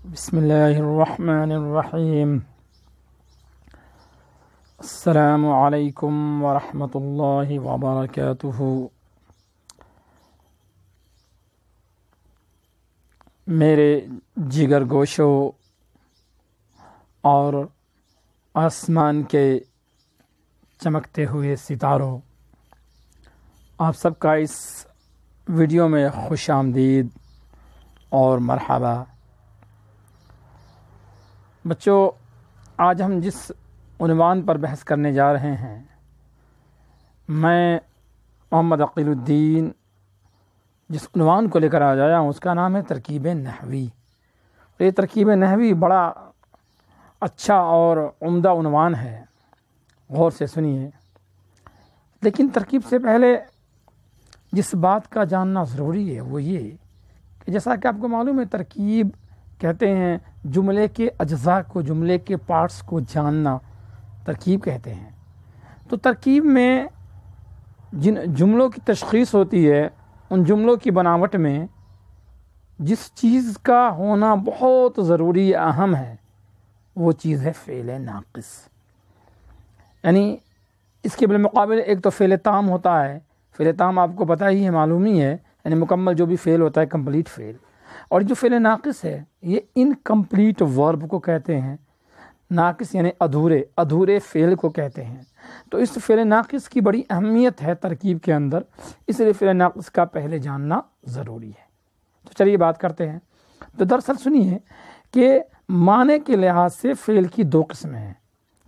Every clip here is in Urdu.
بسم اللہ الرحمن الرحیم۔ السلام علیکم ورحمۃ اللہ وبرکاتہ۔ میرے جگر گوشوں اور آسمان کے چمکتے ہوئے ستاروں، آپ سب کا اس ویڈیو میں خوش آمدید اور مرحبا۔ بچوں، آج ہم جس عنوان پر بحث کرنے جا رہے ہیں، میں محمد عقیل الدین جس عنوان کو لے کر آیا ہوں اس کا نام ہے ترکیب نحوی۔ یہ ترکیب نحوی بڑا اچھا اور عمدہ عنوان ہے، غور سے سنیے۔ لیکن ترکیب سے پہلے جس بات کا جاننا ضروری ہے وہ یہ کہ جیسا کہ آپ کو معلوم ہے، ترکیب کہتے ہیں جملے کے اجزاء کو، جملے کے پارٹس کو جاننا ترکیب کہتے ہیں۔ تو ترکیب میں جن جملوں کی تشخیص ہوتی ہے، ان جملوں کی بناوٹ میں جس چیز کا ہونا بہت ضروری اہم ہے وہ چیز ہے فعل ناقص۔ یعنی اس کے بالمقابل ایک تو فعل تام ہوتا ہے۔ فعل تام آپ کو پتہ ہی ہے، معلوم ہی ہے، یعنی مکمل جو بھی فعل ہوتا ہے، کمپلیٹ فعل۔ اور جو فعل ناقص ہے یہ انکمپلیٹ ورب کو کہتے ہیں۔ ناقص یعنی ادھورے فعل کو کہتے ہیں۔ تو اس فعل ناقص کی بڑی اہمیت ہے ترکیب کے اندر، اس لیے فعل ناقص کا پہلے جاننا ضروری ہے۔ تو چلیے بات کرتے ہیں۔ تو دراصل سنیے کہ معنی کے لحاظ سے فعل کی دو قسمیں ہیں۔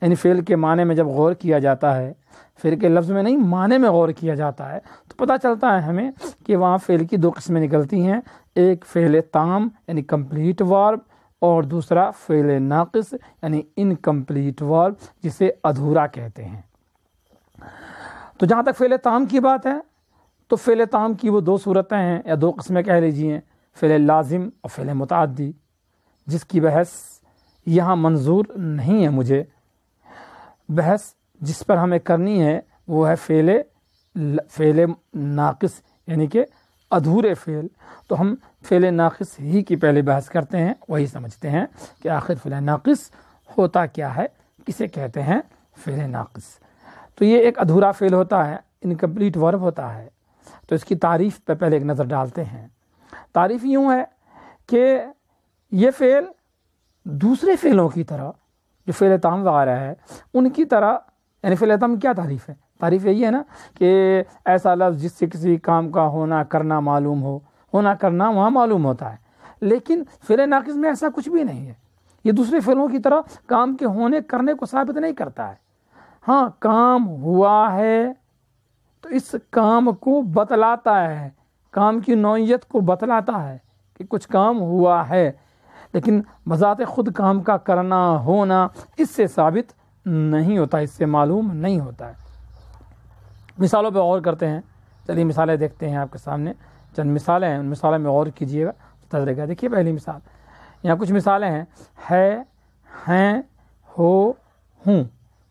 یعنی فعل کے معنی میں جب غور کیا جاتا ہے، فعل کے لفظ میں نہیں، معنی میں غور کیا جاتا ہے، تو پتہ چلتا ہے ہمیں کہ وہاں فعل کی دو قسمیں نکلتی ہیں۔ ایک فعل تام یعنی کمپلیٹ ورب، اور دوسرا فعل ناقص یعنی انکمپلیٹ ورب، جسے ادھورا کہتے ہیں۔ تو جہاں تک فعل تام کی بات ہے تو فعل تام کی وہ دو صورتیں ہیں یا دو قسمیں کہہ لیجیے، فعل لازم اور فعل متعدی، جس کی بحث یہاں منظور نہیں ہے مجھے۔ بحث جس پر ہمیں کرنی ہے وہ ہے فعل ناقص یعنی کہ ادھورے فعل۔ تو ہم فعل ناقص ہی کی پہلے بحث کرتے ہیں، وہی سمجھتے ہیں کہ آخر فعل ناقص ہوتا کیا ہے، کسے کہتے ہیں فعل ناقص۔ تو یہ ایک ادھورا فعل ہوتا ہے، انکمپلیٹ ورب ہوتا ہے۔ تو اس کی تعریف پہ پہلے ایک نظر ڈالتے ہیں۔ تعریف یوں ہے کہ یہ فعل دوسرے فعلوں کی طرح، جو فعل تام وغیرہ ہے ان کی طرح، یعنی فعل تام کیا تعریف ہے؟ تعریف یہی ہے نا کہ ایسا لفظ جس سے کسی کام کا ہونا کرنا معلوم ہو، ہونا کرنا وہاں معلوم ہوتا ہے۔ لیکن فعل ناقص میں ایسا کچھ بھی نہیں ہے۔ یہ دوسرے فعلوں کی طرح کام کے ہونے کرنے کو ثابت نہیں کرتا ہے۔ ہاں، کام ہوا ہے تو اس کام کو بتلاتا ہے، کام کی نوعیت کو بتلاتا ہے کہ کچھ کام ہوا ہے، لیکن بذات خود کام کا کرنا ہونا اس سے ثابت نہیں ہوتا، اس سے معلوم نہیں ہوتا ہے۔ مثالوں پہ غور کرتے ہیں۔ چلیے مثالیں دیکھتے ہیں آپ کے سامنے۔ چند مثالیں ہیں، ان مثالوں میں غور کیجیے گا، تجربہ گا۔ دیکھیے پہلی مثال، یہاں کچھ مثالیں ہیں: ہے، ہیں، ہو، ہوں،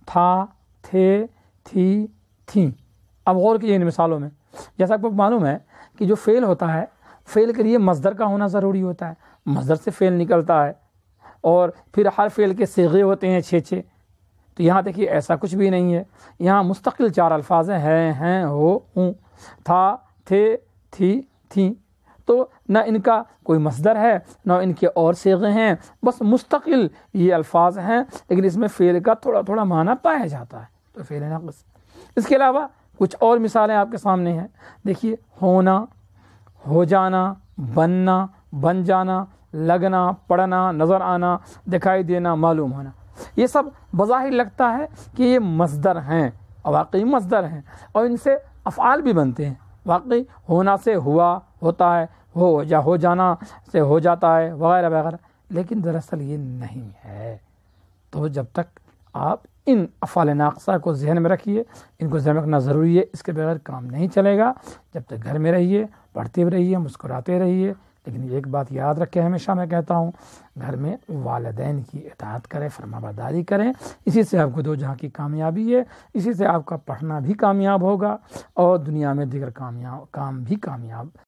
تھا، تھے، تھی، تھیں۔ اب غور کیجیے ان مثالوں میں۔ جیسا آپ کو معلوم ہے کہ جو فعل ہوتا ہے، فعل کے لیے مصدر کا ہونا ضروری ہوتا ہے۔ مصدر سے فعل نکلتا ہے، اور پھر ہر فعل کے صیغے ہوتے ہیں 6۔ تو یہاں دیکھیے ایسا کچھ بھی نہیں ہے۔ یہاں مستقل 4 الفاظ ہیں، ہو، ہوں، تھا، تھے، تھی، تھیں۔ تو نہ ان کا کوئی مصدر ہے، نہ ان کے اور صیغے ہیں، بس مستقل یہ الفاظ ہیں، لیکن اس میں فعل کا تھوڑا تھوڑا معنی پایا جاتا ہے، تو فعل ناقص۔ اس کے علاوہ کچھ اور مثالیں آپ کے سامنے ہیں۔ دیکھیے، ہونا، ہو جانا، بننا، بن جانا، لگنا، پڑھنا، نظر آنا، دکھائی دینا، معلوم ہونا۔ یہ سب بظاہر لگتا ہے کہ یہ مصدر ہیں، اور واقعی مصدر ہیں، اور ان سے افعال بھی بنتے ہیں۔ واقعی ہونا سے ہوا ہوتا ہے، ہو جانا سے ہو جاتا ہے، وغیرہ وغیرہ، لیکن دراصل یہ نہیں ہے۔ تو جب تک آپ ان افعال ناقصہ کو ذہن میں رکھیے، ان کو ذہن میں رکھنا ضروری ہے، اس کے بغیر کام نہیں چلے گا۔ جب تک گھر میں رہیے، پڑھتے رہیے، مسکراتے رہیے، لیکن ایک بات یاد رکھیں، ہمیشہ میں کہتا ہوں، گھر میں والدین کی اطاعت کریں، فرمانبرداری کریں۔ اسی سے آپ کو دو جہاں کی کامیابی ہے، اسی سے آپ کا پڑھنا بھی کامیاب ہوگا، اور دنیا میں دیگر کام بھی کامیاب